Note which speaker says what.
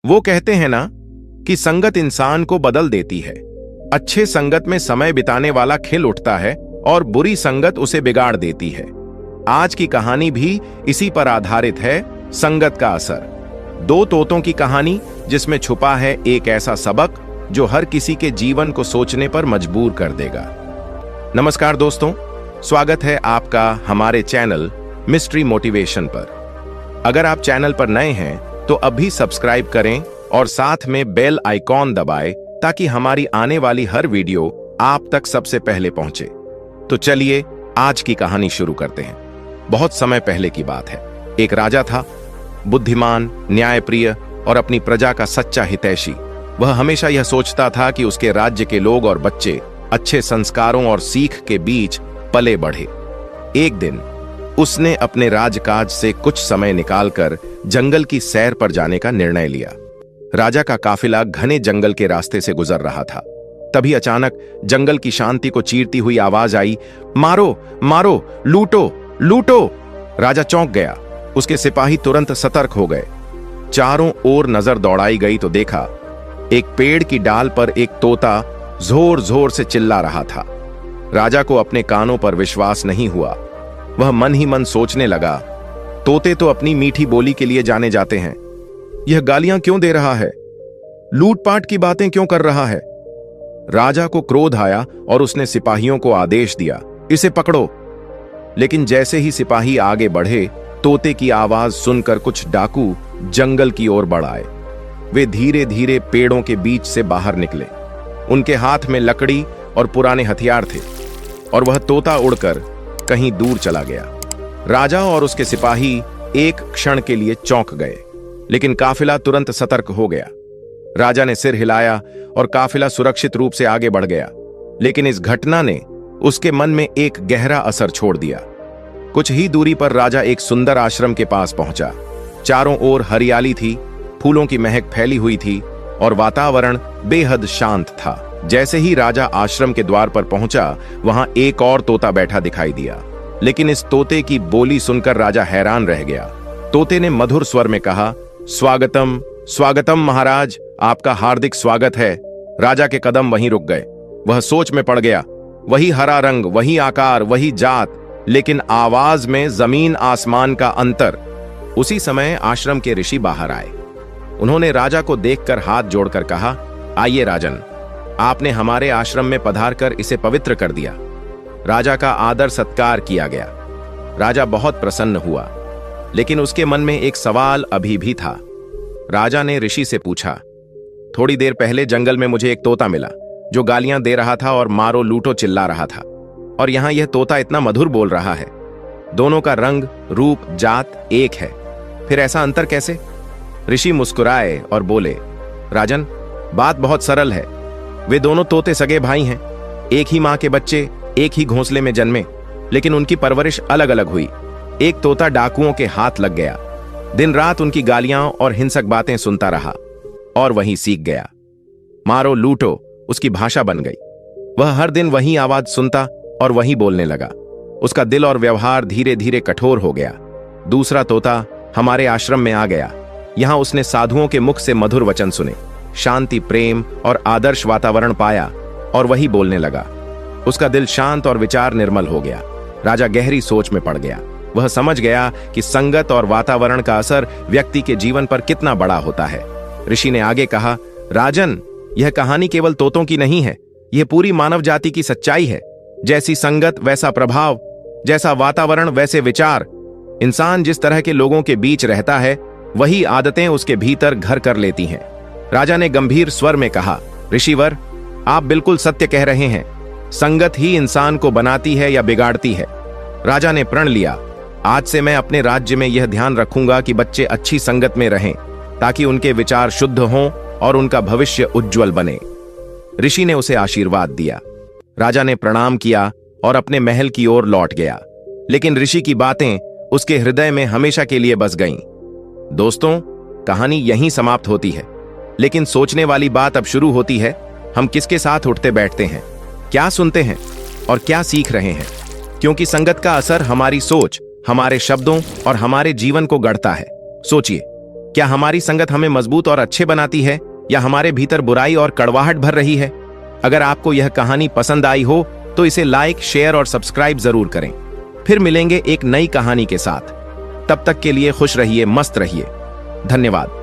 Speaker 1: वो कहते हैं ना कि संगत इंसान को बदल देती है। अच्छे संगत में समय बिताने वाला खिल उठता है और बुरी संगत उसे बिगाड़ देती है। आज की कहानी भी इसी पर आधारित है, संगत का असर। दो तोतों की कहानी जिसमें छुपा है एक ऐसा सबक जो हर किसी के जीवन को सोचने पर मजबूर कर देगा। नमस्कार दोस्तों, स्वागत है आपका हमारे चैनल मिस्ट्री मोटिवेशन पर। अगर आप चैनल पर नए हैं तो अभी सब्सक्राइब करें और साथ में बेल आइकॉन दबाएं ताकि हमारी आने वाली हर वीडियो आप तक सबसे पहले पहुंचे। तो चलिए आज की कहानी शुरू करते हैं। बहुत समय पहले की बात है। एक राजा था, बुद्धिमान, न्यायप्रिय और अपनी प्रजा का सच्चा हितैषी। वह हमेशा यह सोचता था कि उसके राज्य के लोग और बच्चे अच्छे संस्कारों और सीख के बीच पले बढ़े। एक दिन उसने अपने राजकाज से कुछ समय निकालकर जंगल की सैर पर जाने का निर्णय लिया। राजा का काफिला घने जंगल के रास्ते से गुजर रहा था। तभी अचानक जंगल की शांति को चीरती हुई आवाज आई, मारो मारो, लूटो लूटो। राजा चौंक गया। उसके सिपाही तुरंत सतर्क हो गए। चारों ओर नजर दौड़ाई गई तो देखा एक पेड़ की डाल पर एक तोता जोर जोर से चिल्ला रहा था। राजा को अपने कानों पर विश्वास नहीं हुआ। वह मन ही मन सोचने लगा, तोते तो अपनी मीठी बोली के लिए जाने जाते हैं, यह गालियां क्यों दे रहा है, लूटपाट की बातें क्यों कर रहा है। राजा को क्रोध आया और उसने सिपाहियों को आदेश दिया, इसे पकड़ो। लेकिन जैसे ही सिपाही आगे बढ़े, तोते की आवाज सुनकर कुछ डाकू जंगल की ओर बढ़ आए। वे धीरे धीरे पेड़ों के बीच से बाहर निकले। उनके हाथ में लकड़ी और पुराने हथियार थे और वह तोता उड़कर कहीं दूर चला गया। राजा और उसके सिपाही एक क्षण के लिए चौंक गए, लेकिन काफिला तुरंत सतर्क हो गया। राजा ने सिर हिलाया और काफिला सुरक्षित रूप से आगे बढ़ गया। लेकिन इस घटना ने उसके मन में एक गहरा असर छोड़ दिया। कुछ ही दूरी पर राजा एक सुंदर आश्रम के पास पहुंचा। चारों ओर हरियाली थी, फूलों की महक फैली हुई थी और वातावरण बेहद शांत था। जैसे ही राजा आश्रम के द्वार पर पहुंचा, वहां एक और तोता बैठा दिखाई दिया। लेकिन इस तोते की बोली सुनकर राजा हैरान रह गया। तोते ने मधुर स्वर में कहा, स्वागतम स्वागतम महाराज, आपका हार्दिक स्वागत है। राजा के कदम वहीं रुक गए। वह सोच में पड़ गया। वही हरा रंग, वही आकार, वही जात, लेकिन आवाज में जमीन आसमान का अंतर। उसी समय आश्रम के ऋषि बाहर आए। उन्होंने राजा को देखकर हाथ जोड़कर कहा, आइए राजन, आपने हमारे आश्रम में पधारकर इसे पवित्र कर दिया। राजा का आदर सत्कार किया गया। राजा बहुत प्रसन्न हुआ, लेकिन उसके मन में एक सवाल अभी भी था। राजा ने ऋषि से पूछा, थोड़ी देर पहले जंगल में मुझे एक तोता मिला जो गालियां दे रहा था और मारो लूटो चिल्ला रहा था, और यहां यह तोता इतना मधुर बोल रहा है। दोनों का रंग, रूप, जात एक है, फिर ऐसा अंतर कैसे? ऋषि मुस्कुराए और बोले, राजन, बात बहुत सरल है। वे दोनों तोते सगे भाई हैं। एक ही मां के बच्चे एक ही घोंसले में जन्मे, लेकिन उनकी परवरिश अलग अलग हुई। एक तोता डाकुओं के हाथ लग गया, दिन रात उनकी गालियां और हिंसक बातें सुनता रहा और वहीं सीख गया। मारो लूटो उसकी भाषा बन गई। वह हर दिन वही आवाज सुनता और वही बोलने लगा। उसका दिल और व्यवहार धीरे धीरे कठोर हो गया। दूसरा तोता हमारे आश्रम में आ गया। यहां उसने साधुओं के मुख से मधुर वचन सुने, शांति, प्रेम और आदर्श वातावरण पाया और वही बोलने लगा। उसका दिल शांत और विचार निर्मल हो गया। राजा गहरी सोच में पड़ गया। वह समझ गया कि संगत और वातावरण का असर व्यक्ति के जीवन पर कितना बड़ा होता है। ऋषि ने आगे कहा, राजन, यह कहानी केवल तोतों की नहीं है, यह पूरी मानव जाति की सच्चाई है। जैसी संगत वैसा प्रभाव, जैसा वातावरण वैसे विचार। इंसान जिस तरह के लोगों के बीच रहता है, वही आदतें उसके भीतर घर कर लेती हैं। राजा ने गंभीर स्वर में कहा, ऋषिवर, आप बिल्कुल सत्य कह रहे हैं। संगत ही इंसान को बनाती है या बिगाड़ती है। राजा ने प्रण लिया, आज से मैं अपने राज्य में यह ध्यान रखूंगा कि बच्चे अच्छी संगत में रहें, ताकि उनके विचार शुद्ध हों और उनका भविष्य उज्जवल बने। ऋषि ने उसे आशीर्वाद दिया। राजा ने प्रणाम किया और अपने महल की ओर लौट गया। लेकिन ऋषि की बातें उसके हृदय में हमेशा के लिए बस गईं। दोस्तों, कहानी यहीं समाप्त होती है, लेकिन सोचने वाली बात अब शुरू होती है। हम किसके साथ उठते बैठते हैं, क्या सुनते हैं और क्या सीख रहे हैं? क्योंकि संगत का असर हमारी सोच, हमारे शब्दों और हमारे जीवन को गढ़ता है। सोचिए, क्या हमारी संगत हमें मजबूत और अच्छे बनाती है या हमारे भीतर बुराई और कड़वाहट भर रही है? अगर आपको यह कहानी पसंद आई हो तो इसे लाइक, शेयर और सब्सक्राइब जरूर करें। फिर मिलेंगे एक नई कहानी के साथ। तब तक के लिए खुश रहिए, मस्त रहिए। धन्यवाद।